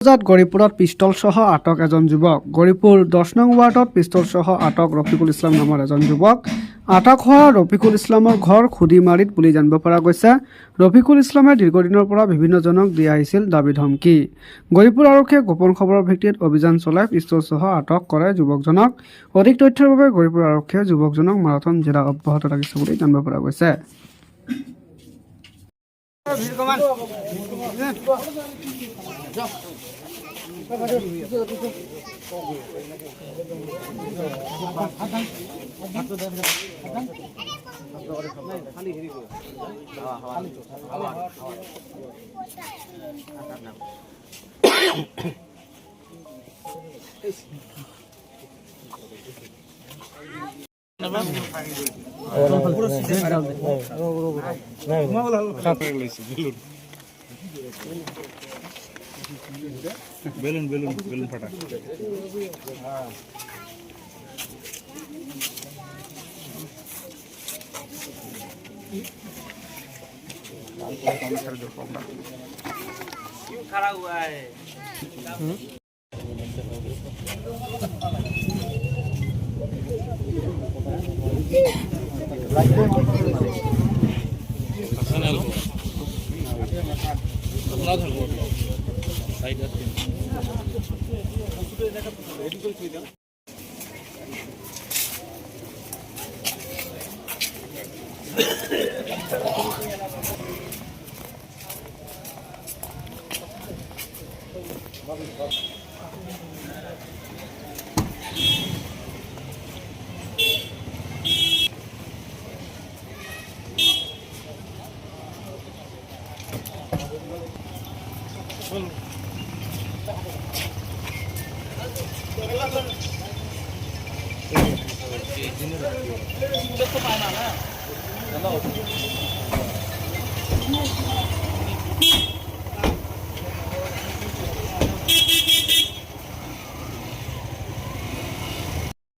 বজাত গৰিপুৰত পিষ্টলসহ আটক এজন যুৱক। গৰিপুৰ 10 নং ৱাৰ্ডত পিষ্টলসহ আটক ৰফিকুল ইছলাম নামৰ এজন যুৱক। আটক হোৱা ৰফিকুল ইছলামৰ ঘৰ খুদিমাৰীত বুলি জানিব পৰা গৈছে। ৰফিকুল ইছলামে দীৰ্ঘদিনৰ পৰা বিভিন্নজনক দি আহিছিল দাবী ধমকি। গৰিপুৰ আৰক্ষীয়ে গোপন খবৰৰ ভিত্তিত অভিযান চলাই পিষ্টলসহ আটক কৰে যুৱকজনক। অধিক তথ্যৰ বাবে গৰিপুৰ আৰক্ষীয়ে যুৱকজনক মাৰাথন জিলা অব্যাহত ৰাখিছে বুলি জানিব পৰা গৈছে। বেলুন বেলুন বেলুন ফাটা क्यों खड़ा हुआ है?